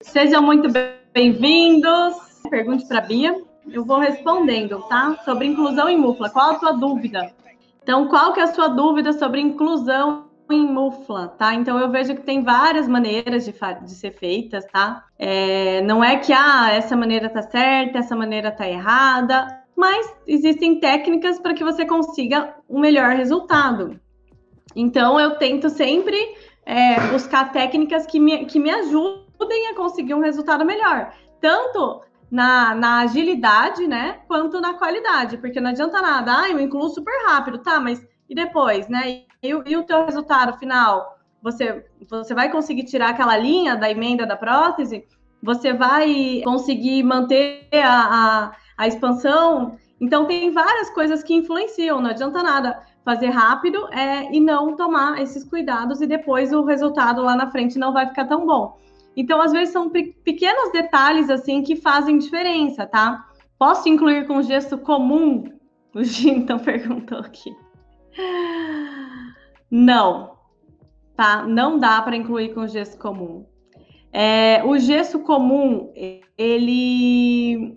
Sejam muito bem-vindos. Pergunte para a Bia. Eu vou respondendo, tá? Sobre inclusão em MUFLA. Qual a sua dúvida? Então, qual que é a sua dúvida sobre inclusão em MUFLA, tá? Então, eu vejo que tem várias maneiras de ser feitas, tá? Não é que, essa maneira tá certa, essa maneira tá errada, mas existem técnicas para que você consiga um melhor resultado. Então, eu tento sempre buscar técnicas que me ajudem a conseguir um resultado melhor. Tanto na agilidade, né, quanto na qualidade. Porque não adianta nada, eu incluo super rápido, tá, mas e depois, né? E o teu resultado final? Você vai conseguir tirar aquela linha da emenda da prótese? Você vai conseguir manter a expansão? Então, tem várias coisas que influenciam, não adianta nada fazer rápido e não tomar esses cuidados e depois o resultado lá na frente não vai ficar tão bom. Então, às vezes, são pequenos detalhes, assim, que fazem diferença, tá? Posso incluir com gesso comum? O Ginton perguntou aqui. Não, tá? Não dá para incluir com gesso comum. O gesso comum, ele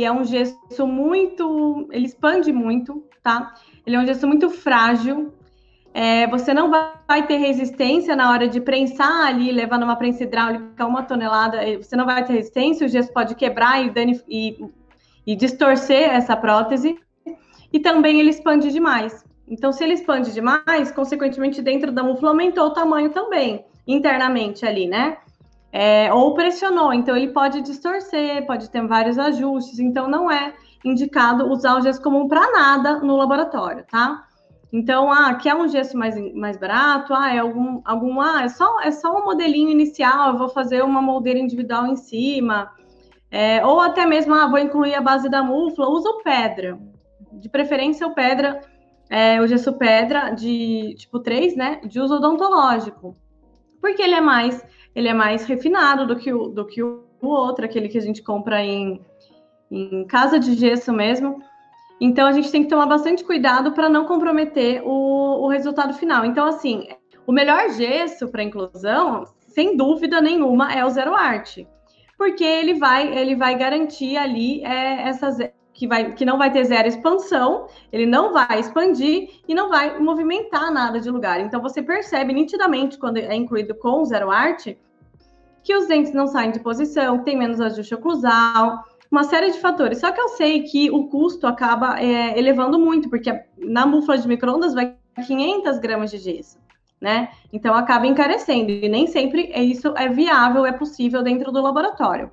é um gesso muito... Ele expande muito, tá? Ele é um gesso muito frágil. Você não vai ter resistência na hora de prensar ali, levar numa prensa hidráulica 1 tonelada. Você não vai ter resistência, o gesso pode quebrar e distorcer essa prótese. E também ele expande demais. Então, se ele expande demais, consequentemente, dentro da MUFLA aumentou o tamanho também, internamente ali, né? Ou pressionou, então ele pode distorcer, pode ter vários ajustes, então não é indicado usar o gesso comum para nada no laboratório, tá? Então, quer um gesso mais barato? É só um modelinho inicial, eu vou fazer uma moldeira individual em cima, ou até mesmo, vou incluir a base da MUFLA, usa o pedra, de preferência o pedra, o gesso pedra de tipo 3, né, de uso odontológico, porque ele é mais refinado do que o outro, aquele que a gente compra em casa de gesso mesmo. Então, a gente tem que tomar bastante cuidado para não comprometer o resultado final. Então, assim, o melhor gesso para inclusão, sem dúvida nenhuma, é o Zero Art, porque ele vai garantir ali que não vai ter zero expansão, ele não vai expandir e não vai movimentar nada de lugar. Então, você percebe nitidamente, quando é incluído com o Zero Art, que os dentes não saem de posição, tem menos ajuste oclusal, uma série de fatores. Só que eu sei que o custo acaba elevando muito, porque na MUFLA de micro-ondas vai 500 gramas de gesso, né? Então acaba encarecendo, e nem sempre isso é viável, é possível dentro do laboratório.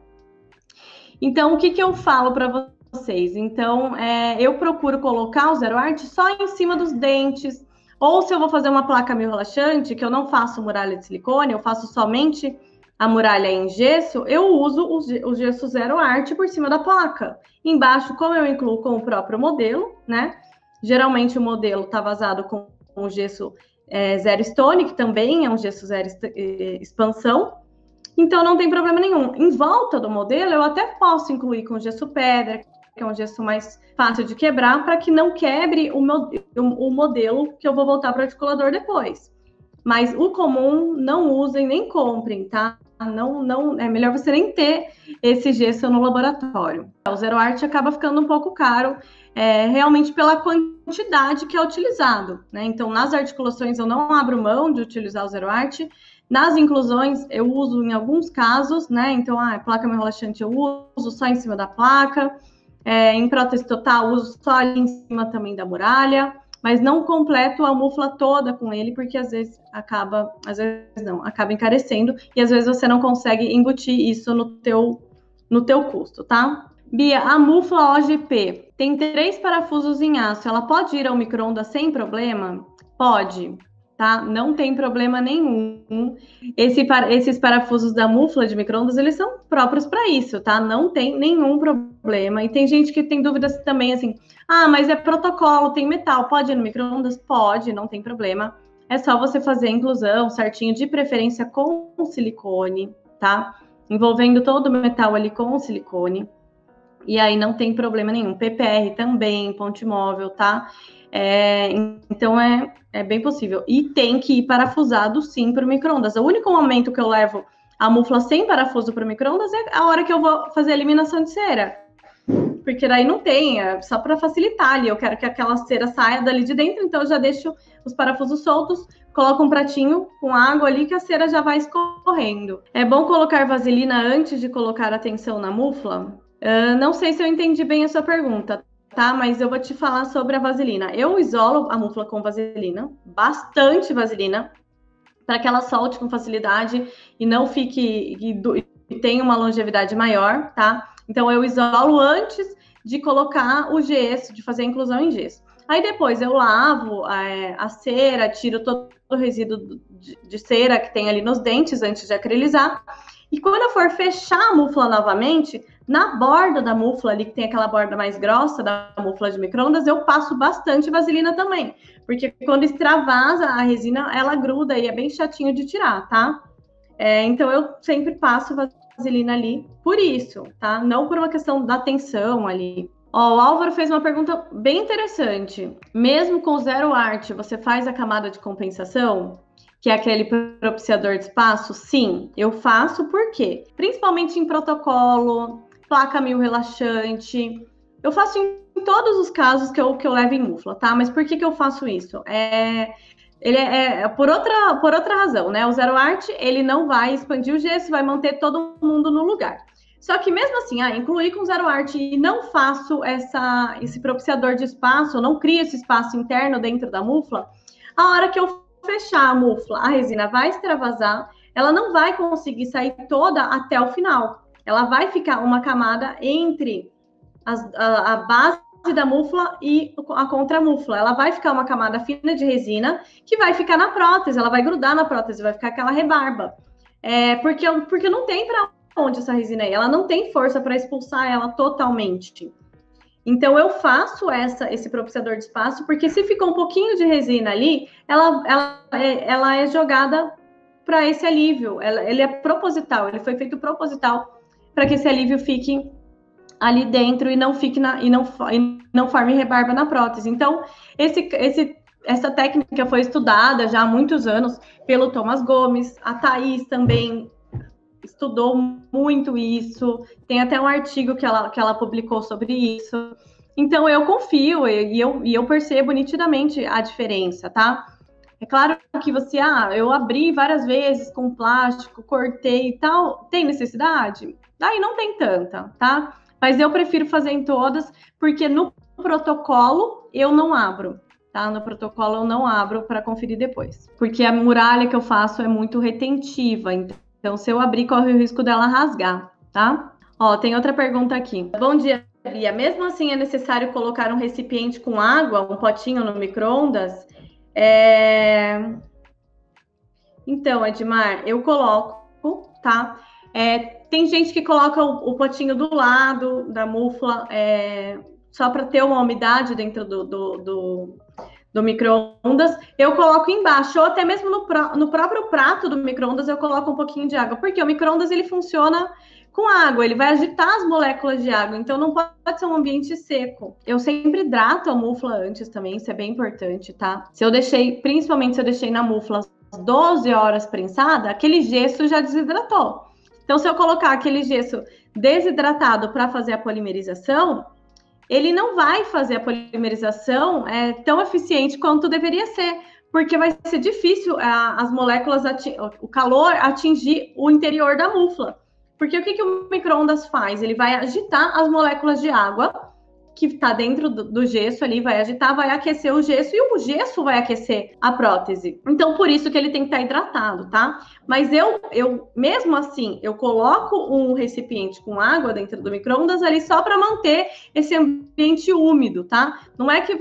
Então, o que eu falo para vocês? Então, eu procuro colocar o Zero Art só em cima dos dentes, ou se eu vou fazer uma placa meio relaxante, que eu não faço muralha de silicone, eu faço somente a muralha em gesso, eu uso o gesso Zero Art por cima da placa. Embaixo, como eu incluo com o próprio modelo, né? Geralmente o modelo está vazado com o gesso Zero Stone, que também é um gesso zero expansão. Então, não tem problema nenhum. Em volta do modelo, eu até posso incluir com gesso pedra, que é um gesso mais fácil de quebrar, para que não quebre o modelo que eu vou voltar para o articulador depois. Mas o comum, não usem nem comprem, tá? Não, é melhor você nem ter esse gesso no laboratório. O Zero Art acaba ficando um pouco caro, realmente pela quantidade que é utilizado, né? Então, nas articulações, eu não abro mão de utilizar o Zero Art. Nas inclusões, eu uso em alguns casos, né? Então, placa meio relaxante eu uso só em cima da placa. Em prótese total, uso só ali em cima também da muralha. Mas não completo a MUFLA toda com ele, porque às vezes acaba encarecendo, e às vezes você não consegue embutir isso no teu custo, tá? Bia, a MUFLA OGP tem 3 parafusos em aço, ela pode ir ao micro-ondas sem problema? Pode, tá? Não tem problema nenhum. Esses parafusos da MUFLA de micro-ondas, eles são próprios para isso, tá? Não tem nenhum problema. E tem gente que tem dúvidas também, assim, mas é protocolo, tem metal, pode ir no micro-ondas? Pode, não tem problema. É só você fazer a inclusão certinho, de preferência com silicone, tá? Envolvendo todo o metal ali com silicone. E aí não tem problema nenhum. PPR também, ponte móvel, tá? Então é bem possível. E tem que ir parafusado sim para o micro-ondas. O único momento que eu levo a mufla sem parafuso para o micro-ondas é a hora que eu vou fazer a eliminação de cera. Porque daí não tem, é só para facilitar ali. Eu quero que aquela cera saia dali de dentro, então eu já deixo os parafusos soltos, coloco um pratinho com água ali que a cera já vai escorrendo. É bom colocar vaselina antes de colocar a tensão na mufla? Não sei se eu entendi bem a sua pergunta, tá? Mas eu vou te falar sobre a vaselina. Eu isolo a mufla com vaselina, bastante vaselina, para que ela solte com facilidade e não fique e tenha uma longevidade maior, tá? Então eu isolo antes de colocar o gesso, de fazer a inclusão em gesso. Aí depois eu lavo a cera, tiro todo o resíduo de cera que tem ali nos dentes antes de acrilizar. E quando eu for fechar a mufla novamente, na borda da mufla ali, que tem aquela borda mais grossa da mufla de micro-ondas, eu passo bastante vaselina também. Porque quando extravasa a resina, ela gruda e é bem chatinho de tirar, tá? Então eu sempre passo vaselina ali por isso, tá? Não por uma questão da tensão ali. Ó, o Álvaro fez uma pergunta bem interessante. Mesmo com zero arte, você faz a camada de compensação? Que é aquele propiciador de espaço? Sim, eu faço. Por quê? Principalmente em protocolo, placa mil relaxante. Eu faço em todos os casos que eu levo em mufla, tá? Mas por que eu faço isso? Ele é por outra razão, né? O zero arte, ele não vai expandir o gesso, vai manter todo mundo no lugar. Só que mesmo assim, incluir com zero arte e não faço esse propiciador de espaço, não crio esse espaço interno dentro da mufla, a hora que eu fechar a mufla, a resina vai extravasar, ela não vai conseguir sair toda até o final. Ela vai ficar uma camada entre a base da mufla e a contramufla. Ela vai ficar uma camada fina de resina que vai ficar na prótese, ela vai grudar na prótese, vai ficar aquela rebarba. Porque não tem para onde essa resina aí, ela não tem força para expulsar ela totalmente. Então eu faço esse propiciador de espaço, porque se ficou um pouquinho de resina ali, ela é jogada para esse alívio. Ele é proposital, ele foi feito proposital para que esse alívio fique ali dentro e não fique e não forme rebarba na prótese. Então, essa técnica foi estudada já há muitos anos pelo Thomas Gomes, a Thaís também estudou muito isso, tem até um artigo que ela publicou sobre isso. Então, eu confio e eu percebo nitidamente a diferença, tá? É claro que eu abri várias vezes com plástico, cortei e tal, tem necessidade? Daí não tem tanta, tá? Mas eu prefiro fazer em todas, porque no protocolo eu não abro, tá? No protocolo eu não abro para conferir depois. Porque a muralha que eu faço é muito retentiva, então se eu abrir, corre o risco dela rasgar, tá? Ó, tem outra pergunta aqui. Bom dia, Bia. Mesmo assim é necessário colocar um recipiente com água, um potinho no micro-ondas? Então, Edmar, eu coloco, tá? Tem gente que coloca o potinho do lado da mufla só para ter uma umidade dentro do micro-ondas. Eu coloco embaixo, ou até mesmo no próprio prato do micro-ondas eu coloco um pouquinho de água, porque o micro-ondas ele funciona com água, ele vai agitar as moléculas de água, então não pode ser um ambiente seco. Eu sempre hidrato a mufla antes também, isso é bem importante, tá? Principalmente se eu deixei na mufla 12 horas prensada, aquele gesso já desidratou. Então, se eu colocar aquele gesso desidratado para fazer a polimerização, ele não vai fazer a polimerização tão eficiente quanto deveria ser, porque vai ser difícil as moléculas, o calor atingir o interior da mufla. Porque o que o micro-ondas faz? Ele vai agitar as moléculas de água que está dentro do gesso ali, vai agitar, vai aquecer o gesso e o gesso vai aquecer a prótese. Então, por isso que ele tem que estar hidratado, tá? Mas eu mesmo assim, eu coloco um recipiente com água dentro do micro-ondas ali só para manter esse ambiente úmido, tá? Não é que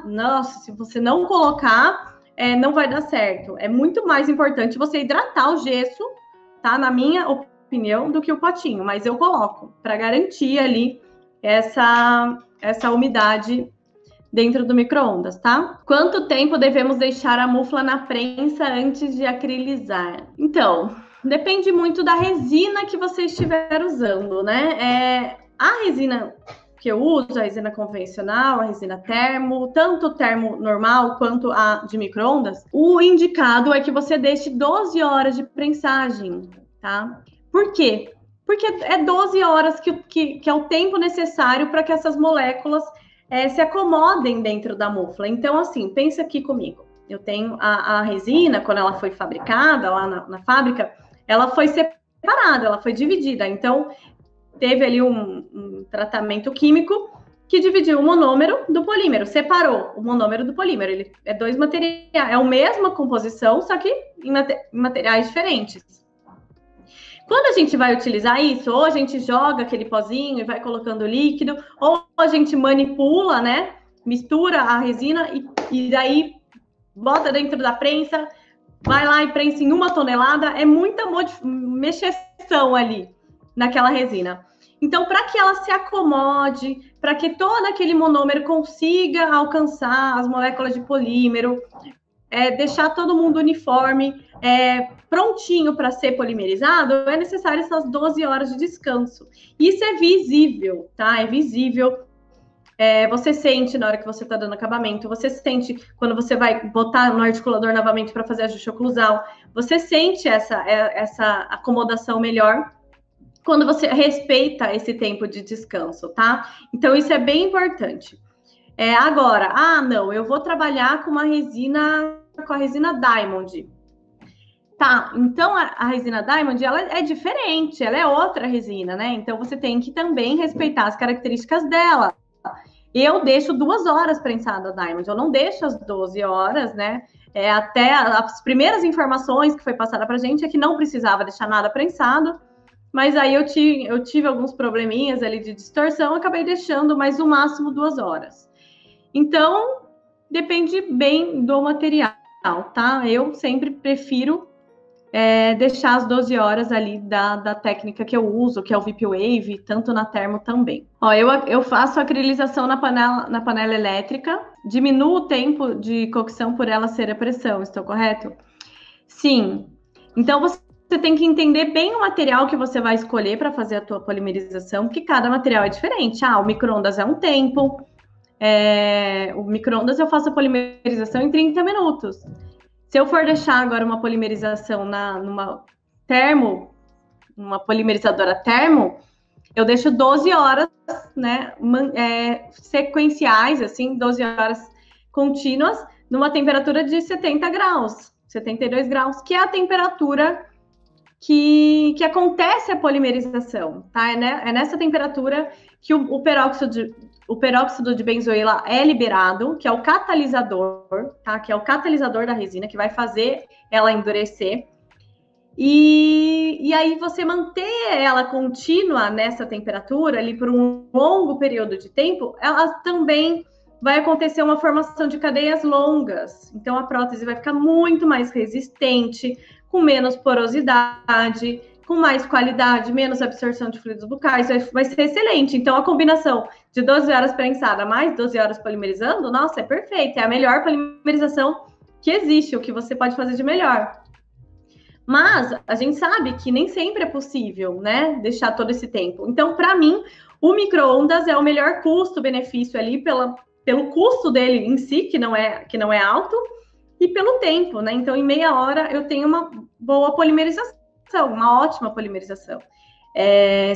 nossa, se você não colocar, não vai dar certo. É muito mais importante você hidratar o gesso, tá? Na minha opinião, do que o potinho, mas eu coloco para garantir ali essa umidade dentro do micro-ondas, tá? Quanto tempo devemos deixar a mufla na prensa antes de acrilizar? Então, depende muito da resina que você estiver usando, né? A resina que eu uso, a resina convencional, a resina termo, tanto o termo normal quanto a de micro-ondas, o indicado é que você deixe 12 horas de prensagem. tá? Por quê? Porque é 12 horas que é o tempo necessário para que essas moléculas se acomodem dentro da mufla. Então, assim, pensa aqui comigo. Eu tenho a resina, quando ela foi fabricada lá na fábrica, ela foi separada, ela foi dividida. Então, teve ali um tratamento químico que dividiu o monômero do polímero, separou o monômero do polímero. Ele é 2 materiais, é a mesma composição, só que em materiais diferentes. Quando a gente vai utilizar isso, ou a gente joga aquele pozinho e vai colocando líquido, ou a gente manipula, né? Mistura a resina e daí bota dentro da prensa, vai lá e prensa em 1 tonelada, é muita mexeção ali naquela resina. Então, para que ela se acomode, para que todo aquele monômero consiga alcançar as moléculas de polímero, deixar todo mundo uniforme, prontinho para ser polimerizado, é necessário essas 12 horas de descanso. Isso é visível, tá? É visível. Você sente na hora que você está dando acabamento, você sente quando você vai botar no articulador novamente para fazer ajuste oclusal, você sente essa acomodação melhor quando você respeita esse tempo de descanso, tá? Então, isso é bem importante. Agora, não, eu vou trabalhar com a resina Diamond. Tá, então a resina Diamond, ela é diferente, ela é outra resina, né? Então, você tem que também respeitar as características dela. Eu deixo 2 horas prensada a Diamond, eu não deixo as 12 horas, né? Até as primeiras informações que foi passada pra gente é que não precisava deixar nada prensado, mas aí eu tive alguns probleminhas ali de distorção, acabei deixando mais no máximo 2 horas. Então, depende bem do material, tá? Eu sempre prefiro deixar as 12 horas ali da técnica que eu uso, que é o VIP Wave, tanto na termo também. Ó, eu faço acrilização na panela elétrica, diminuo o tempo de cocção por ela ser a pressão, estou correto? Sim. Então, você tem que entender bem o material que você vai escolher para fazer a tua polimerização, porque cada material é diferente. O micro-ondas é um tempo, o micro-ondas eu faço a polimerização em 30 minutos. Se eu for deixar agora uma polimerização numa polimerizadora termo, eu deixo 12 horas, né, sequenciais, assim, 12 horas contínuas, numa temperatura de 70 graus, 72 graus, que é a temperatura que acontece a polimerização, tá? É nessa temperatura que o peróxido de benzoíla é liberado, que é o catalisador, tá? Que é o catalisador da resina, que vai fazer ela endurecer. E aí você manter ela contínua nessa temperatura ali por um longo período de tempo, ela também vai acontecer uma formação de cadeias longas. Então a prótese vai ficar muito mais resistente, com menos porosidade, com mais qualidade, menos absorção de fluidos bucais, vai ser excelente. Então, a combinação de 12 horas prensada mais 12 horas polimerizando, nossa, é perfeita. É a melhor polimerização que existe, o que você pode fazer de melhor. Mas a gente sabe que nem sempre é possível, né, deixar todo esse tempo. Então, para mim, o micro-ondas é o melhor custo-benefício ali pelo custo dele em si, que não é alto, e pelo tempo, né? Então, em meia hora eu tenho uma boa polimerização, uma ótima polimerização.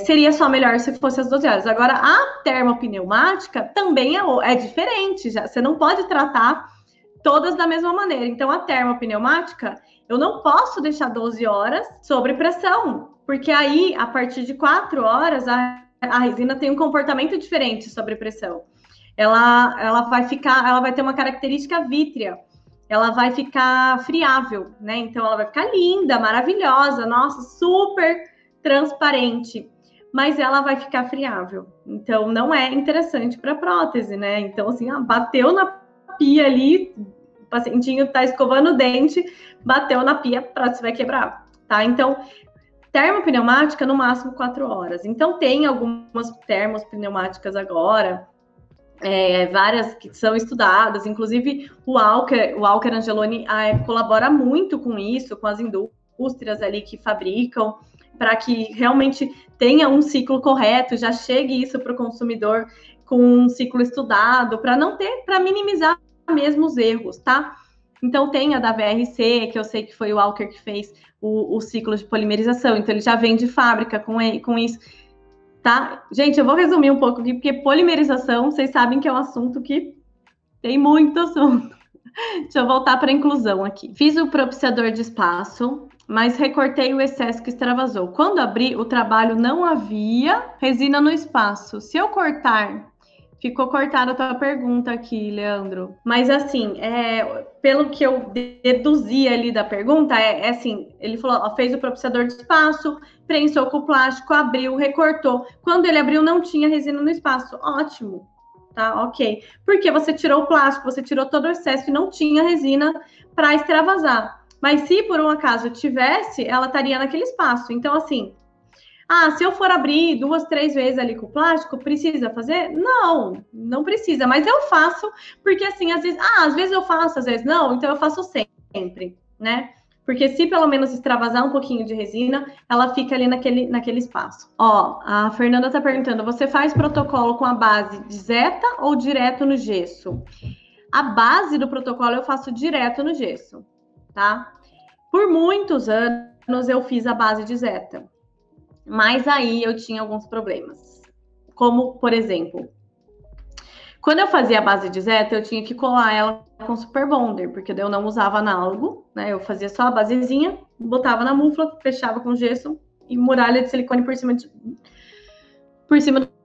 Seria só melhor se fosse as 12 horas. Agora, a termopneumática também é diferente, já. Você não pode tratar todas da mesma maneira. Então, a termopneumática, eu não posso deixar 12 horas sobre pressão, porque aí, a partir de 4 horas, a resina tem um comportamento diferente sobre pressão. Ela vai ter uma característica vítrea. Ela vai ficar friável, né? Então, ela vai ficar linda, maravilhosa, nossa, super transparente. Mas ela vai ficar friável. Então, não é interessante para prótese, né? Então, assim, bateu na pia ali, o pacientinho tá escovando o dente, bateu na pia, a prótese vai quebrar, tá? Então, termopneumática, no máximo 4 horas. Então, tem algumas termopneumáticas agora, várias que são estudadas, inclusive o Walker Angeloni colabora muito com isso, com as indústrias ali que fabricam, para que realmente tenha um ciclo correto, já chegue isso para o consumidor com um ciclo estudado, para minimizar mesmo os erros, tá? Então tem a da VRC, que eu sei que foi o Walker que fez o ciclo de polimerização, então ele já vem de fábrica com isso, tá? Gente, eu vou resumir um pouco aqui, porque polimerização, vocês sabem que é um assunto que tem muito assunto. Deixa eu voltar para a inclusão aqui. Fiz o propiciador de espaço, mas recortei o excesso que extravasou. Quando abri, o trabalho não havia resina no espaço. Se eu cortar, ficou cortada a tua pergunta aqui, Leandro. Mas assim, pelo que eu deduzi ali da pergunta, assim, ele falou, ó, fez o propiciador de espaço, prensou com o plástico, abriu, recortou. Quando ele abriu, não tinha resina no espaço. Ótimo. Tá, ok. Porque você tirou o plástico, você tirou todo o excesso e não tinha resina para extravasar. Mas se por um acaso tivesse, ela estaria naquele espaço. Então, assim, se eu for abrir 2, 3 vezes ali com o plástico, precisa fazer? Não, não precisa. Mas eu faço, porque assim, às vezes eu faço, às vezes não, então eu faço sempre, né? Porque se pelo menos extravasar um pouquinho de resina, ela fica ali naquele espaço. Ó, a Fernanda tá perguntando, você faz protocolo com a base de Zeta ou direto no gesso? A base do protocolo eu faço direto no gesso, tá? Por muitos anos eu fiz a base de Zeta, mas aí eu tinha alguns problemas. Como, por exemplo, quando eu fazia a base de Zeta, eu tinha que colar ela com Super Bonder, porque eu não usava análogo, né? Eu fazia só a basezinha, botava na mufla, fechava com gesso e muralha de silicone por cima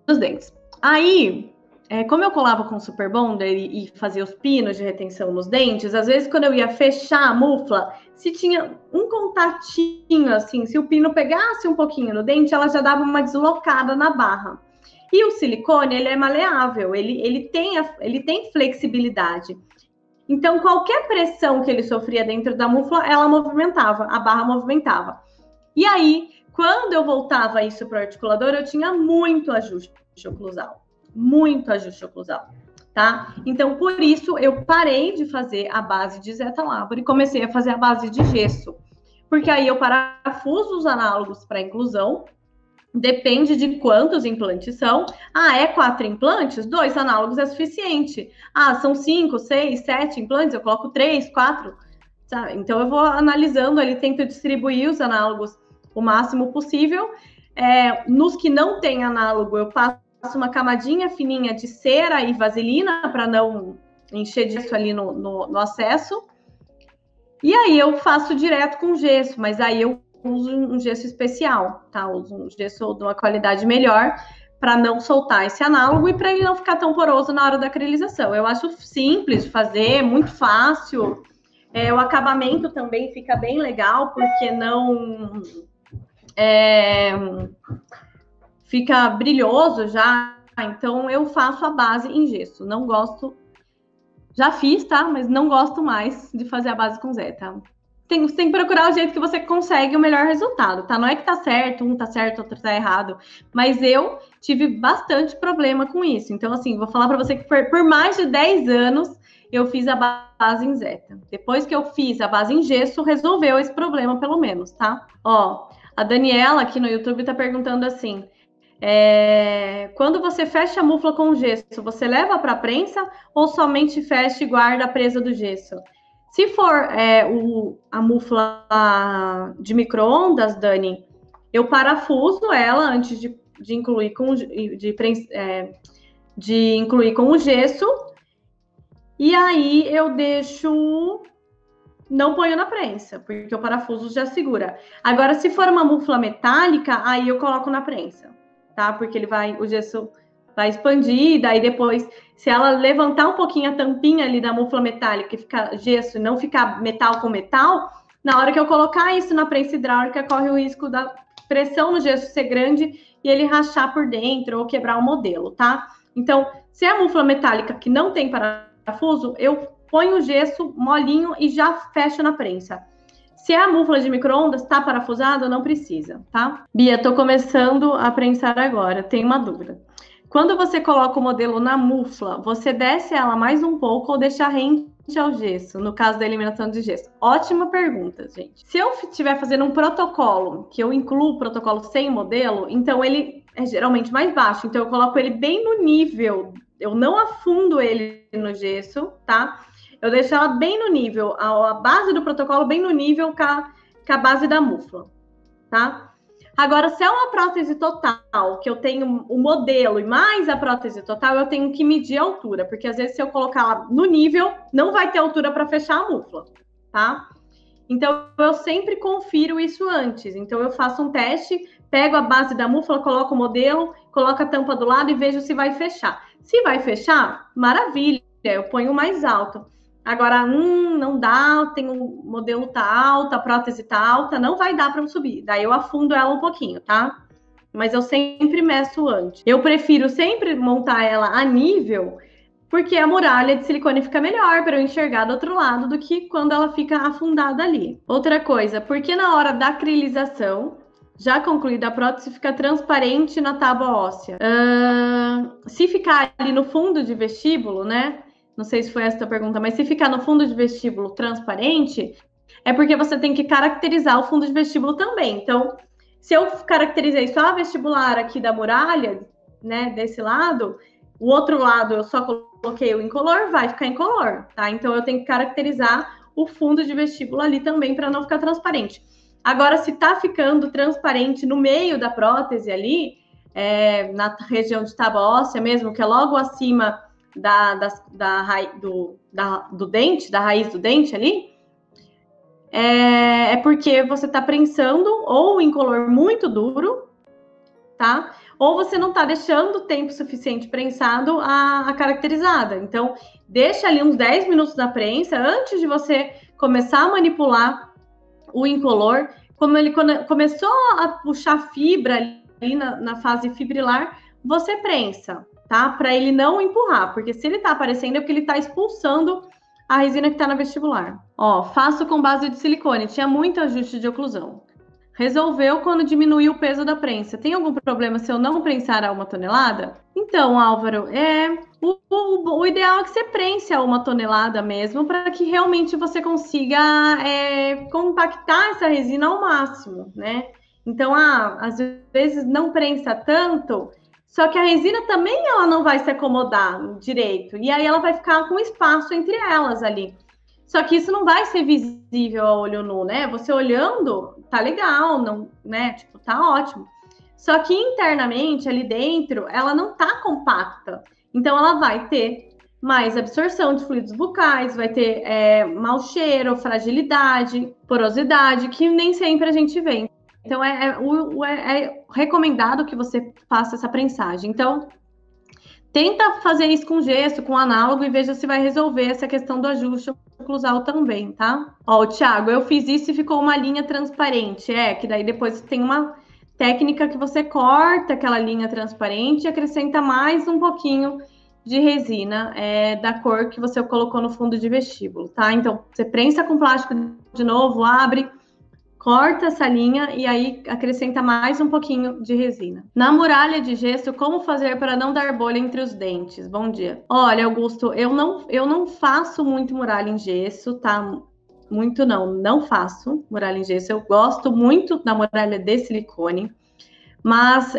dos dentes. Aí, como eu colava com Super Bonder e fazia os pinos de retenção nos dentes, às vezes quando eu ia fechar a mufla, se tinha um contatinho assim, se o pino pegasse um pouquinho no dente, ela já dava uma deslocada na barra. E o silicone, ele é maleável, ele tem flexibilidade. Então, qualquer pressão que ele sofria dentro da mufla, ela movimentava, a barra movimentava. E aí, quando eu voltava isso para o articulador, eu tinha muito ajuste oclusal. Muito ajuste oclusal, tá? Então, por isso, eu parei de fazer a base de Zeta Labor e comecei a fazer a base de gesso. Porque aí eu parafuso os análogos para inclusão, depende de quantos implantes são. É 4 implantes? 2 análogos é suficiente. São 5, 6, 7 implantes? Eu coloco 3, 4. Sabe? Então, eu vou analisando ali, tento distribuir os análogos o máximo possível. Nos que não tem análogo, eu passo uma camadinha fininha de cera e vaselina para não encher disso ali no acesso. E aí, eu faço direto com gesso, mas aí eu uso um gesso especial, tá? Uso um gesso de uma qualidade melhor para não soltar esse análogo e para ele não ficar tão poroso na hora da acrilização. Eu acho simples de fazer, muito fácil. O acabamento também fica bem legal, porque não fica brilhoso já. Então, eu faço a base em gesso. Não gosto... Já fiz, tá? Mas não gosto mais de fazer a base com Zeta. Você tem que procurar o jeito que você consegue o melhor resultado, tá? Não é que tá certo, um tá certo, outro tá errado. Mas eu tive bastante problema com isso. Então, assim, vou falar para você que por mais de 10 anos eu fiz a base em Zeta. Depois que eu fiz a base em gesso, resolveu esse problema, pelo menos, tá? Ó, a Daniela aqui no YouTube tá perguntando assim... quando você fecha a mufla com gesso, você leva para prensa ou somente fecha e guarda a presa do gesso? Se for a mufla de micro-ondas, Dani, eu parafuso ela antes de incluir de incluir com o gesso, e aí eu deixo... Não ponho na prensa, porque o parafuso já segura. Agora, se for uma mufla metálica, aí eu coloco na prensa, tá? Porque o gesso vai expandir, daí depois, se ela levantar um pouquinho a tampinha ali da mufla metálica e ficar gesso e não ficar metal com metal, na hora que eu colocar isso na prensa hidráulica, corre o risco da pressão no gesso ser grande e ele rachar por dentro ou quebrar o modelo, tá? Então, se é a mufla metálica que não tem parafuso, eu ponho o gesso molinho e já fecho na prensa. Se é a mufla de micro-ondas, tá parafusada, não precisa, tá? Bia, tô começando a prensar agora, tenho uma dúvida. Quando você coloca o modelo na mufla, você desce ela mais um pouco ou deixa rente ao gesso, no caso da eliminação de gesso? Ótima pergunta, gente. Se eu estiver fazendo um protocolo, que eu incluo o protocolo sem modelo, então ele é geralmente mais baixo, então eu coloco ele bem no nível, eu não afundo ele no gesso, tá? Eu deixo ela bem no nível, a base do protocolo bem no nível com a base da mufla, tá? Agora, se é uma prótese total, que eu tenho o modelo e mais a prótese total, eu tenho que medir a altura, porque às vezes se eu colocar ela no nível, não vai ter altura para fechar a mufla, tá? Então, eu sempre confiro isso antes. Então, eu faço um teste, pego a base da mufla, coloco o modelo, coloco a tampa do lado e vejo se vai fechar. Se vai fechar, maravilha, eu ponho mais alto. Agora, não dá, o modelo tá alto, a prótese tá alta, não vai dar para eu subir. Daí eu afundo ela um pouquinho, tá? Mas eu sempre meço antes. Eu prefiro sempre montar ela a nível, porque a muralha de silicone fica melhor para eu enxergar do outro lado do que quando ela fica afundada ali. Outra coisa, porque na hora da acrilização, já concluída a prótese, fica transparente na tábua óssea. Se ficar ali no fundo de vestíbulo, né? Não sei se foi essa a pergunta, mas se ficar no fundo de vestíbulo transparente, é porque você tem que caracterizar o fundo de vestíbulo também. Então, se eu caracterizei só a vestibular aqui da muralha, né, desse lado, o outro lado eu só coloquei o incolor, vai ficar incolor, tá? Então, eu tenho que caracterizar o fundo de vestíbulo ali também para não ficar transparente. Agora, se tá ficando transparente no meio da prótese ali, na região de tábua óssea mesmo, que é logo acima do dente, da raiz do dente ali, é porque você está prensando ou em color muito duro, tá? Ou você não está deixando tempo suficiente prensado a caracterizada. Então, deixa ali uns 10 minutos na prensa antes de você começar a manipular o incolor. Como ele começou a puxar fibra ali na fase fibrilar, você prensa, tá? Para ele não empurrar, porque se ele tá aparecendo é porque ele tá expulsando a resina que tá na vestibular. Ó, faço com base de silicone, tinha muito ajuste de oclusão. Resolveu quando diminuiu o peso da prensa. Tem algum problema se eu não prensar a 1 tonelada? Então, Álvaro, o ideal é que você prense a 1 tonelada mesmo, para que realmente você consiga compactar essa resina ao máximo, né? Então, às vezes não prensa tanto, só que a resina também ela não vai se acomodar direito. E aí ela vai ficar com espaço entre elas ali. Só que isso não vai ser visível a olho nu, né? Você olhando, tá legal, não, né? Tipo, tá ótimo. Só que internamente, ali dentro, ela não tá compacta. Então, ela vai ter mais absorção de fluidos bucais, vai ter mau cheiro, fragilidade, porosidade, que nem sempre a gente vê. Então, é recomendado que você faça essa prensagem. Então, tenta fazer isso com gesso, com análogo, e veja se vai resolver essa questão do ajuste oclusal também, tá? Ó, Thiago, eu fiz isso e ficou uma linha transparente. Que daí depois tem uma técnica que você corta aquela linha transparente e acrescenta mais um pouquinho de resina da cor que você colocou no fundo de vestíbulo, tá? Então, você prensa com plástico de novo, abre, corta essa linha e aí acrescenta mais um pouquinho de resina. Na muralha de gesso, como fazer para não dar bolha entre os dentes? Bom dia. Olha, Augusto, eu não faço muito muralha em gesso, tá? Muito não faço muralha em gesso. Eu gosto muito da muralha de silicone, mas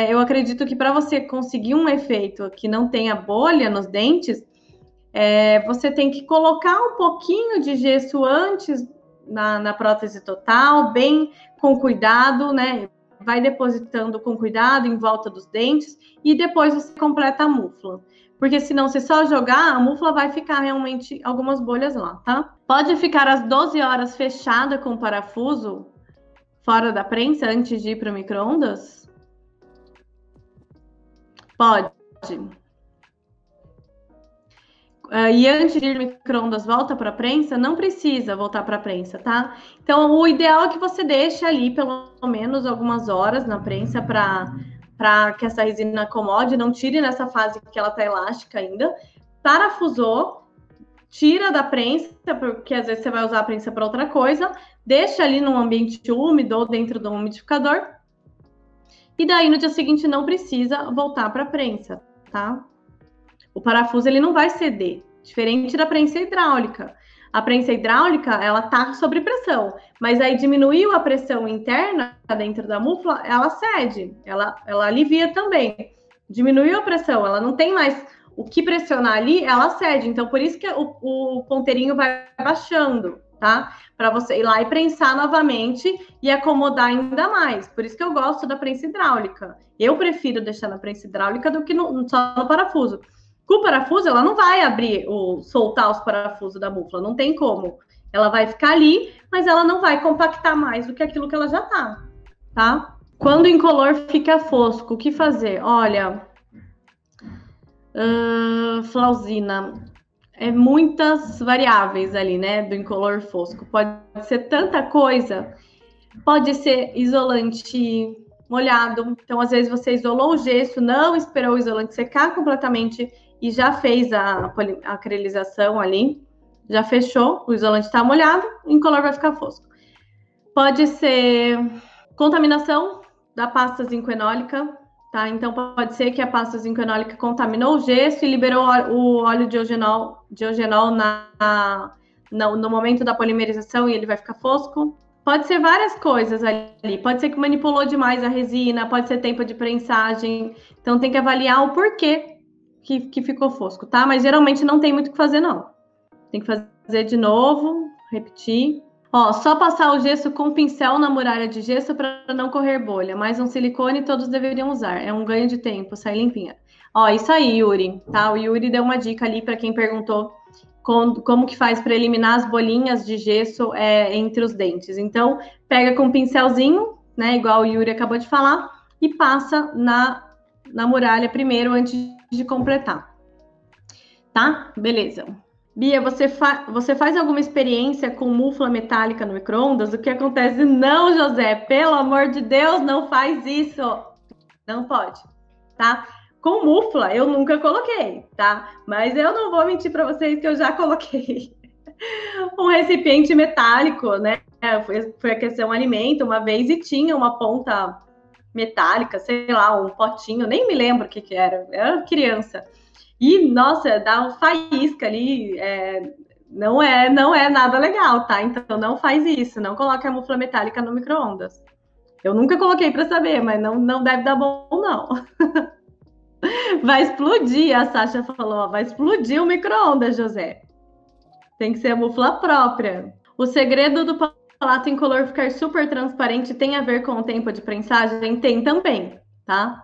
eu acredito que para você conseguir um efeito que não tenha bolha nos dentes, você tem que colocar um pouquinho de gesso antes na prótese total, bem com cuidado, né? Vai depositando com cuidado em volta dos dentes e depois você completa a mufla. Porque senão, se só jogar, a mufla vai ficar realmente algumas bolhas lá, tá? Pode ficar às 12 horas fechada com o parafuso fora da prensa antes de ir para o micro-ondas? Pode. E antes de ir no micro-ondas, volta para a prensa? Não precisa voltar para a prensa, tá? Então, o ideal é que você deixe ali pelo menos algumas horas na prensa para que essa resina acomode, não tire nessa fase que ela tá elástica ainda. Parafusou, tira da prensa, porque às vezes você vai usar a prensa para outra coisa, deixa ali num ambiente úmido ou dentro do umidificador. E daí, no dia seguinte, não precisa voltar para a prensa, tá? O parafuso ele não vai ceder, diferente da prensa hidráulica. A prensa hidráulica, ela tá sob pressão, mas aí diminuiu a pressão interna dentro da mufla, ela cede, ela alivia também. Diminuiu a pressão, ela não tem mais o que pressionar ali, ela cede. Então, por isso que o ponteirinho vai baixando, tá? Para você ir lá e prensar novamente e acomodar ainda mais. Por isso que eu gosto da prensa hidráulica. Eu prefiro deixar na prensa hidráulica do que só no parafuso. Com o parafuso, ela não vai abrir soltar os parafusos da mufla, não tem como. Ela vai ficar ali, mas ela não vai compactar mais do que aquilo que ela já tá? Quando o incolor fica fosco, o que fazer? Olha, Flauzina, muitas variáveis ali, né, do incolor fosco. Pode ser tanta coisa, pode ser isolante molhado. Então, às vezes você isolou o gesso, não esperou o isolante secar completamente e já fez a acrilização ali, já fechou, o isolante está molhado, o incolor vai ficar fosco. Pode ser contaminação da pasta zincoenólica, tá? Então, pode ser que a pasta zincoenólica contaminou o gesso e liberou o óleo diogenol no momento da polimerização e ele vai ficar fosco. Pode ser várias coisas ali. Pode ser que manipulou demais a resina, pode ser tempo de prensagem. Então, tem que avaliar o porquê que ficou fosco, tá? Mas geralmente não tem muito o que fazer, não. Tem que fazer de novo, repetir. Ó, só passar o gesso com pincel na muralha de gesso para não correr bolha. Mais um silicone todos deveriam usar. É um ganho de tempo, sai limpinha. Ó, isso aí, Yuri, tá? O Yuri deu uma dica ali para quem perguntou como que faz para eliminar as bolinhas de gesso entre os dentes. Então, pega com um pincelzinho, né? Igual o Yuri acabou de falar, e passa na muralha primeiro antes de completar. Tá? Beleza. Bia, você faz alguma experiência com mufla metálica no micro-ondas? O que acontece? Não, José, pelo amor de Deus, não faz isso. Não pode, tá? Com mufla, eu nunca coloquei, tá? Mas eu não vou mentir para vocês que eu já coloquei um recipiente metálico, né? Foi aquecer um alimento uma vez e tinha uma ponta metálica, sei lá, um potinho, nem me lembro o que era, eu era criança. E, nossa, dá um faísca ali, não é nada legal, tá? Então não faz isso, não coloque a mufla metálica no micro-ondas. Eu nunca coloquei para saber, mas não deve dar bom, não. Vai explodir, a Sasha falou, ó, vai explodir o micro-ondas, José. Tem que ser a mufla própria. O segredo do palato incolor ficar super transparente tem a ver com o tempo de prensagem? Tem também, tá?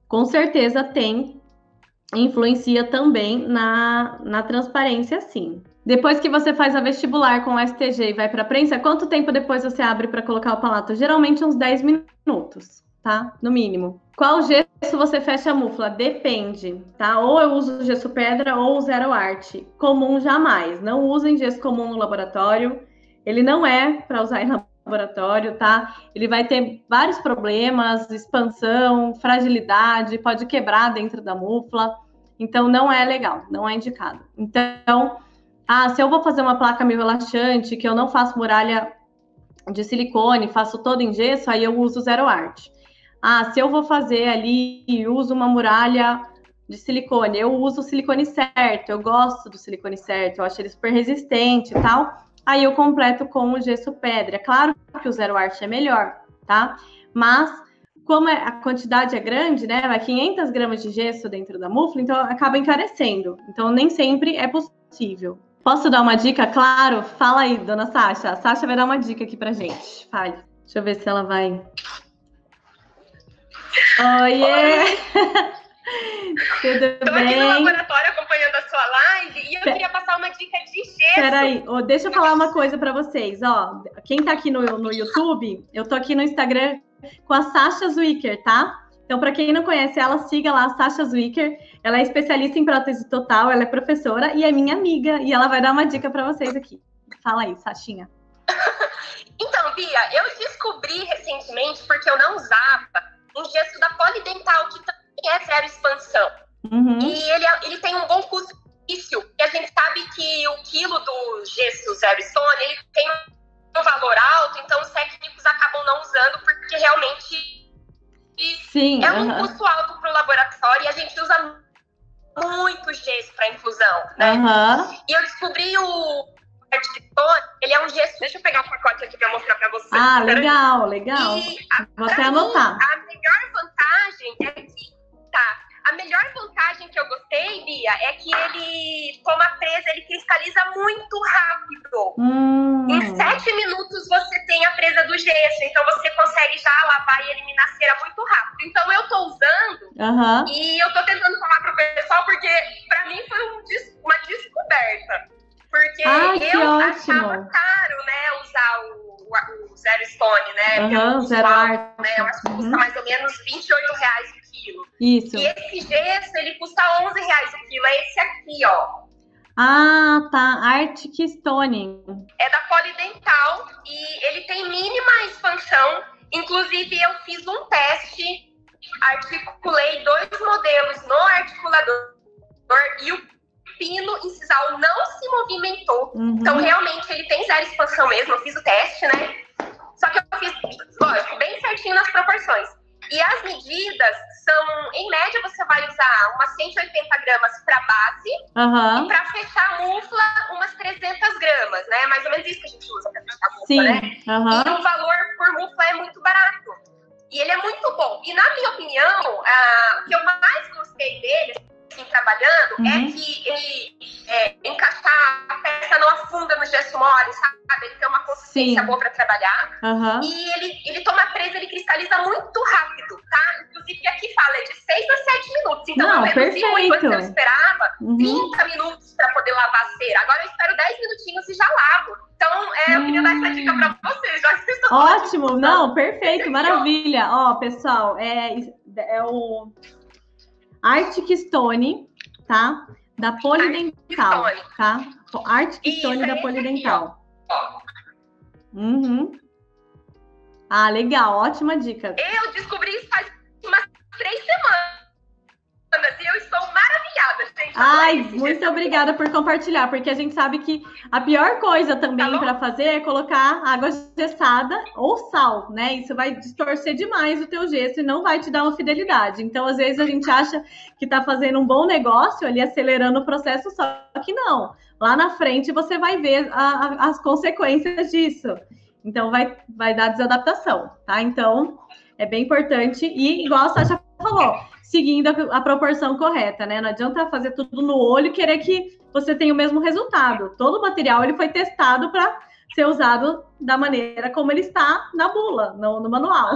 Com certeza tem. Influencia também na transparência, sim. Depois que você faz a vestibular com o STG e vai para a prensa, quanto tempo depois você abre para colocar o palato? Geralmente uns 10 minutos, tá? No mínimo. Qual gesso você fecha a mufla? Depende, tá? Ou eu uso gesso pedra ou zero art. Comum jamais. Não usem gesso comum no laboratório. Ele não é para usar em laboratório, tá? Ele vai ter vários problemas, expansão, fragilidade, pode quebrar dentro da mufla. Então, não é legal, não é indicado. Então, se eu vou fazer uma placa meio relaxante, que eu não faço muralha de silicone, faço todo em gesso, aí eu uso zero art. Se eu vou fazer ali e uso uma muralha de silicone, eu uso o silicone certo, eu gosto do silicone certo, eu acho ele super resistente e tal. Aí eu completo com o gesso pedra. É claro que o zero art é melhor, tá? Mas, como a quantidade é grande, né? Vai 500 gramas de gesso dentro da mufla, então acaba encarecendo. Então, nem sempre é possível. Posso dar uma dica? Claro, fala aí, dona Sasha. A Sasha vai dar uma dica aqui pra gente. Fale. Deixa eu ver se ela vai... Oiê! Tudo bem? Estou aqui no laboratório acompanhando a sua live e eu queria passar uma dica de gesso. Peraí, deixa eu falar uma coisa para vocês. Ó, quem tá aqui no YouTube, eu tô aqui no Instagram com a Sasha Zwicker, tá? Então, para quem não conhece ela, siga lá a Sasha Zwicker. Ela é especialista em prótese total, ela é professora e é minha amiga. E ela vai dar uma dica para vocês aqui. Fala aí, Sashinha. Então, Bia, eu descobri recentemente, porque eu não usava, um gesso da Polidental, que também é zero expansão. Uhum. E ele tem um bom custo-benefício. E a gente sabe que o quilo do gesso zero stone, ele tem um valor alto, então os técnicos acabam não usando, porque realmente Sim, um custo alto para o laboratório e a gente usa muito gesso para infusão, né? E eu descobri o Artistone, ele é um gesso... Deixa eu pegar o pacote aqui para mostrar para vocês. Legal. E vou até anotar. A melhor vantagem é que... A melhor vantagem que eu gostei, Bia, falha é que ele, como a presa, ele cristaliza muito rápido. Em 7 minutos você tem a presa do gesso, então você consegue já lavar e eliminar a cera muito rápido. Então eu tô usando e eu tô tentando falar pro pessoal, porque pra mim foi uma descoberta. Porque eu achava caro, né, usar o Zero Stone, né? Zero arte. Né, eu acho que custa mais ou menos R$28 o quilo. Isso. E esse gesso, ele custa R$11 o quilo. É esse aqui, ó. Ah, tá. Arctic Stone. É da Polidental e ele tem mínima expansão. Inclusive, eu fiz um teste, articulei 2 modelos no articulador e o pino incisal não se movimentou. Então, realmente, ele tem zero expansão mesmo. Eu fiz o teste, né? Só que eu fiz, lógico, bem certinho nas proporções. E as medidas são, em média, você vai usar umas 180 gramas para base e para fechar a mufla, umas 300 gramas, né? Mais ou menos isso que a gente usa para fechar a mufla, né? E o valor por mufla é muito barato. E ele é muito bom. E, na minha opinião, o que eu mais gostei dele, assim, trabalhando, é que ele encaixar a peça não afunda no gesso mole, sabe? Ele tem uma consistência boa para trabalhar. E ele toma presa, ele cristaliza muito rápido, tá? Inclusive, aqui fala é de 6 a 7 minutos. Então, eu reduzi muito, antes eu esperava 30 minutos para poder lavar a cera. Agora eu espero 10 minutinhos e já lavo. Então, eu queria dar essa dica para vocês. Já que vocês estão ótimo! Não, perfeito, maravilha. Ó, pessoal, é o Arctic Stone, tá? Da Polidental, tá? Arctic Stone da Polidental. Ah, legal, ótima dica. Eu descobri isso faz umas 3 semanas e eu estou maravilhada, gente. Ai, muito obrigada por compartilhar, porque a gente sabe que a pior coisa também para fazer é colocar água gessada ou sal, né? Isso vai distorcer demais o teu gesso e não vai te dar uma fidelidade. Então, às vezes, a gente acha que tá fazendo um bom negócio ali, acelerando o processo, só que não. Lá na frente, você vai ver as consequências disso. Então, vai dar desadaptação, tá? Então, é bem importante. E, igual a Sasha falou, seguindo a proporção correta, né? Não adianta fazer tudo no olho e querer que você tenha o mesmo resultado. Todo o material ele foi testado para ser usado da maneira como ele está na bula, no manual.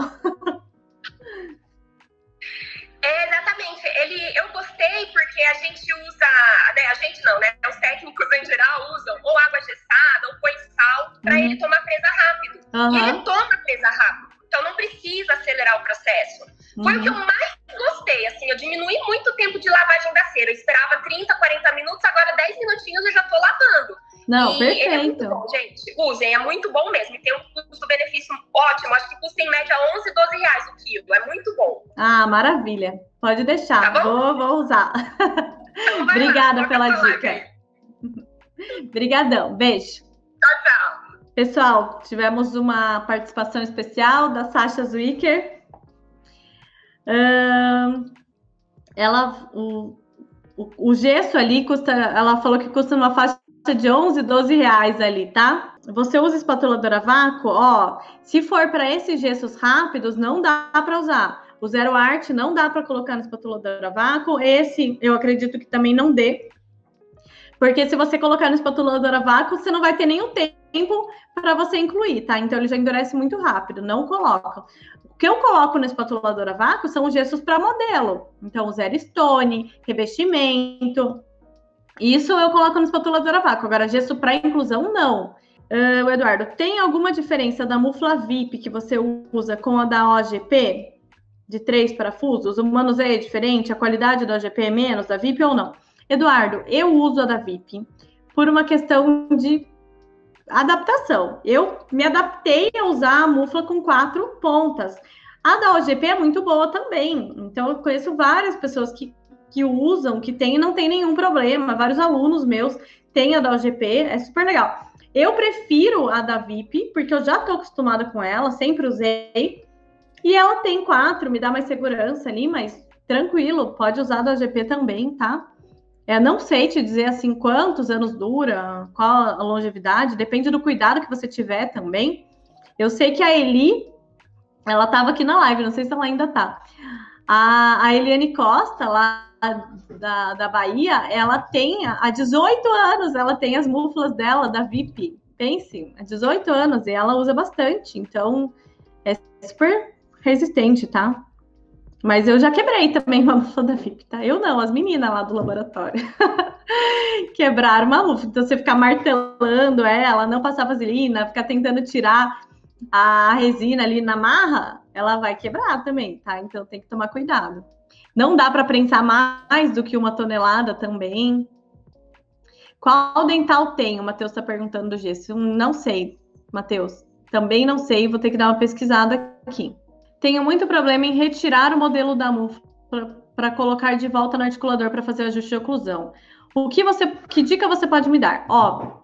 Exatamente. Eu gostei porque a gente usa, né? A gente não, né? Os técnicos em geral usam ou água gessada ou põe sal para ele tomar presa rápido. E ele toma presa rápido. Então não precisa acelerar o processo. Foi o que eu mais gostei, assim, eu diminui muito o tempo de lavagem da cera. Eu esperava 30, 40 minutos, agora 10 minutinhos eu já tô lavando. Não, perfeito. Ele é muito bom, gente. Usem, é muito bom mesmo. E tem um custo-benefício ótimo. Acho que custa em média R$11, R$12 o quilo. É muito bom. Ah, maravilha. Pode deixar. Tá bom? Vou usar. Então, obrigada pela dica. Obrigadão. Beijo. Tchau, tchau. Pessoal, tivemos uma participação especial da Sasha Zwicker. O gesso ali custa, ela falou que custa uma faixa de R$11, R$12 ali, tá? Você usa espatulador a vácuo, ó, se for para esses gessos rápidos, não dá para usar. O Zero Art não dá para colocar no espatulador a vácuo, esse eu acredito que também não dê, porque se você colocar no espatulador a vácuo, você não vai ter nenhum tempo para você incluir, tá? Então ele já endurece muito rápido, não coloca. O que eu coloco no espatulador a vácuo são os gessos para modelo. Então, o Zero Stone, revestimento. Isso eu coloco no espatulador a vácuo. Agora, gesso para inclusão, não. Eduardo, tem alguma diferença da mufla VIP que você usa com a da OGP? De 3 parafusos? O manuseio é diferente? A qualidade da OGP é menos da VIP ou não? Eduardo, eu uso a da VIP por uma questão de adaptação. Eu me adaptei a usar a mufla com 4 pontas. A da OGP é muito boa também. Então, eu conheço várias pessoas que usam, que tem e não tem nenhum problema. Vários alunos meus têm a da OGP, é super legal. Eu prefiro a da VIP, porque eu já estou acostumada com ela, sempre usei. E ela tem 4, me dá mais segurança ali, mas tranquilo, pode usar a da OGP também, tá? Não sei te dizer assim quantos anos dura, qual a longevidade, depende do cuidado que você tiver também. Eu sei que a Eli, ela estava aqui na live, não sei se ela ainda tá. A Eliane Costa, lá da Bahia, ela tem, há 18 anos, ela tem as muflas dela, da VIP. Pense, há 18 anos, e ela usa bastante. Então, é super resistente, tá? Mas eu já quebrei também uma mufla da VIP, tá? Eu não, as meninas lá do laboratório. Quebraram uma mufla. Então, você ficar martelando ela, não passar vaselina, ficar tentando tirar a resina ali na marra, ela vai quebrar também, tá? Então, tem que tomar cuidado. Não dá para prensar mais do que 1 tonelada também. Qual dental tem? O Matheus está perguntando do gesso. Não sei, Matheus. Também não sei, vou ter que dar uma pesquisada aqui. Tenho muito problema em retirar o modelo da mufla para colocar de volta no articulador para fazer o ajuste de oclusão. Que dica você pode me dar? Ó,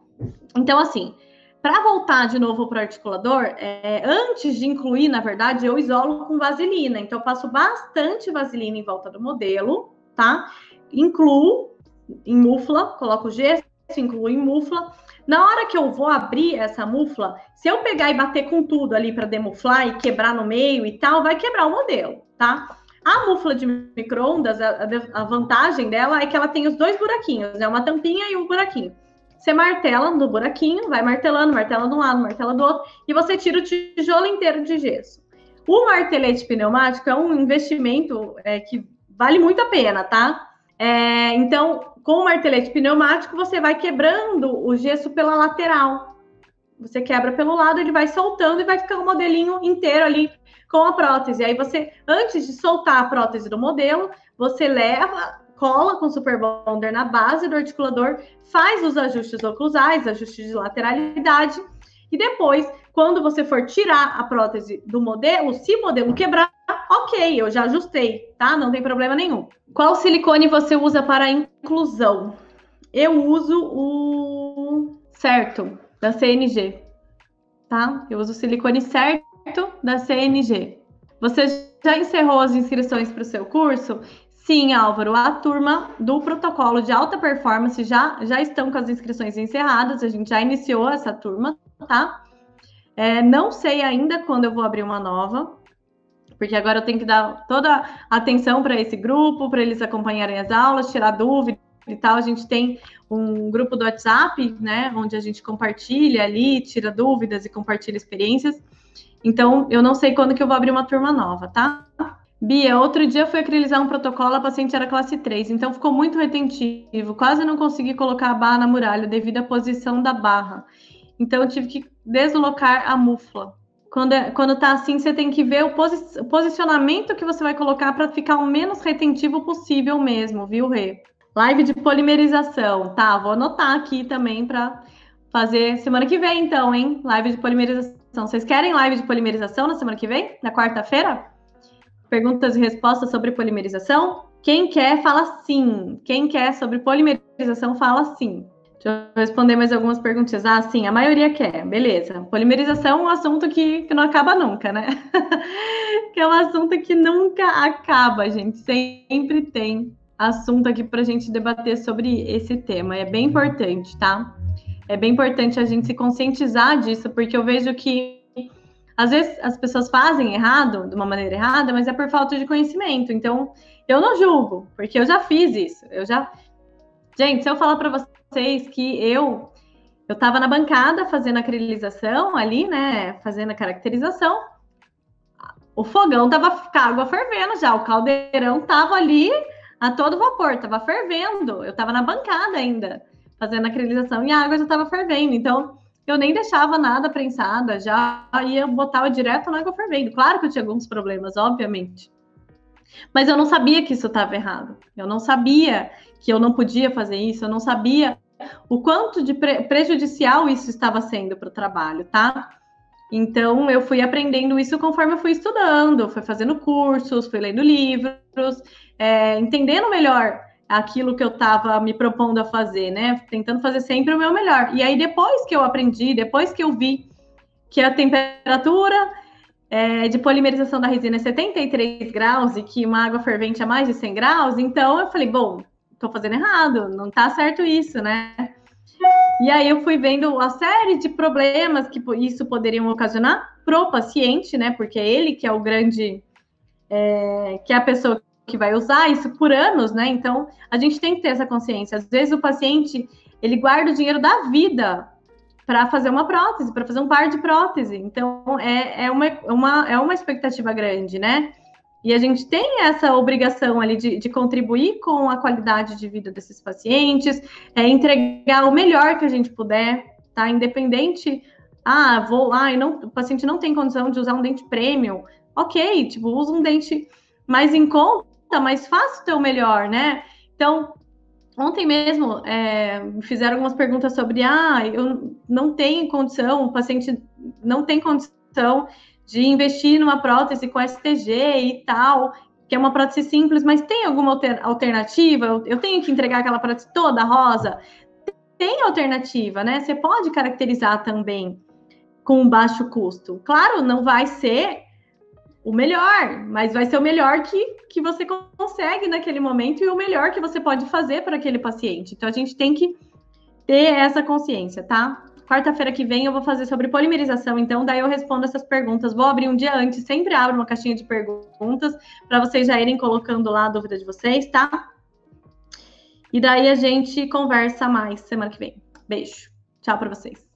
então assim, para voltar de novo para o articulador, antes de incluir, na verdade, eu isolo com vaselina. Então, eu passo bastante vaselina em volta do modelo, tá? Incluo em mufla, coloco o gesso, incluo em mufla. Na hora que eu vou abrir essa mufla, se eu pegar e bater com tudo ali para demuflar e quebrar no meio e tal, vai quebrar o modelo, tá? A mufla de micro-ondas, a vantagem dela é que ela tem os 2 buraquinhos, né? Uma tampinha e um buraquinho. Você martela no buraquinho, vai martelando, martela de um lado, martela do outro, e você tira o tijolo inteiro de gesso. O martelete pneumático é um investimento que vale muito a pena, tá? Então, com o martelete pneumático, você vai quebrando o gesso pela lateral. Você quebra pelo lado, ele vai soltando e vai ficar o modelinho inteiro ali com a prótese. Aí você, antes de soltar a prótese do modelo, você leva, cola com super bonder na base do articulador, faz os ajustes oclusais, ajustes de lateralidade, e depois, quando você for tirar a prótese do modelo, se o modelo quebrar, ok, eu já ajustei, tá? Não tem problema nenhum. Qual silicone você usa para inclusão? Eu uso o certo, da CNG, tá? Eu uso o silicone certo da CNG. Você já encerrou as inscrições para o seu curso? Sim, Álvaro, a turma do protocolo de alta performance já estão com as inscrições encerradas, a gente já iniciou essa turma, tá? Não sei ainda quando eu vou abrir uma nova, porque agora eu tenho que dar toda a atenção para esse grupo, para eles acompanharem as aulas, tirar dúvidas e tal. A gente tem um grupo do WhatsApp, né, onde a gente compartilha ali, tira dúvidas e compartilha experiências. Então, eu não sei quando que eu vou abrir uma turma nova, tá? Bia, outro dia eu fui acrilizar um protocolo, a paciente era classe 3, então ficou muito retentivo, quase não consegui colocar a barra na muralha devido à posição da barra. Então, eu tive que deslocar a mufla. Quando tá assim, você tem que ver o posicionamento que você vai colocar para ficar o menos retentivo possível mesmo, viu, Rê? Live de polimerização, tá? Vou anotar aqui também para fazer semana que vem, então, hein? Live de polimerização. Vocês querem live de polimerização na semana que vem? Na quarta-feira? Perguntas e respostas sobre polimerização? Quem quer, fala sim. Quem quer sobre polimerização, fala sim. Deixa eu responder mais algumas perguntas. Ah, sim, a maioria quer. Beleza. Polimerização é um assunto que não acaba nunca, né? Que é um assunto que nunca acaba, gente. Sempre tem assunto aqui para a gente debater sobre esse tema. É bem importante, tá? É bem importante a gente se conscientizar disso, porque eu vejo que às vezes as pessoas fazem errado, de uma maneira errada, mas é por falta de conhecimento. Então, eu não julgo, porque eu já fiz isso. Gente, se eu falar para vocês que eu estava na bancada fazendo a acrilização ali, né, fazendo a caracterização, o fogão tava com a água fervendo já, o caldeirão tava ali a todo vapor, tava fervendo. Eu tava na bancada ainda, fazendo a acrilização e a água já tava fervendo. Então, eu nem deixava nada prensada, já ia botar direto na água fervendo. Claro que eu tinha alguns problemas, obviamente. Mas eu não sabia que isso estava errado. Eu não sabia que eu não podia fazer isso, eu não sabia o quanto de prejudicial isso estava sendo para o trabalho, tá? Então, eu fui aprendendo isso conforme eu fui estudando, fui fazendo cursos, fui lendo livros, entendendo melhor aquilo que eu estava me propondo a fazer, né? Tentando fazer sempre o meu melhor. E aí, depois que eu aprendi, depois que eu vi que a temperatura de polimerização da resina é 73 graus e que uma água fervente é mais de 100 graus, então eu falei, bom, tô fazendo errado, não tá certo isso, né? E aí eu fui vendo a série de problemas que isso poderiam ocasionar pro paciente, né? Porque é ele que é o grande que é a pessoa que vai usar isso por anos, né? Então, a gente tem que ter essa consciência. Às vezes o paciente, ele guarda o dinheiro da vida para fazer uma prótese, para fazer um par de prótese. Então, é uma expectativa grande, né? E a gente tem essa obrigação ali de contribuir com a qualidade de vida desses pacientes, entregar o melhor que a gente puder, tá? Independente, o paciente não tem condição de usar um dente premium, ok, tipo, usa um dente mais em conta, mas faça o teu melhor, né? Então, ontem mesmo me fizeram algumas perguntas sobre, eu não tenho condição, o paciente não tem condição de investir numa prótese com STG e tal, que é uma prótese simples, mas tem alguma alternativa? Eu tenho que entregar aquela prótese toda rosa? Tem alternativa, né? Você pode caracterizar também com baixo custo. Claro, não vai ser o melhor, mas vai ser o melhor que você consegue naquele momento e o melhor que você pode fazer para aquele paciente. Então, a gente tem que ter essa consciência, tá? Quarta-feira que vem eu vou fazer sobre polimerização, então daí eu respondo essas perguntas. Vou abrir um dia antes, sempre abro uma caixinha de perguntas para vocês já irem colocando lá a dúvida de vocês, tá? E daí a gente conversa mais semana que vem. Beijo. Tchau para vocês.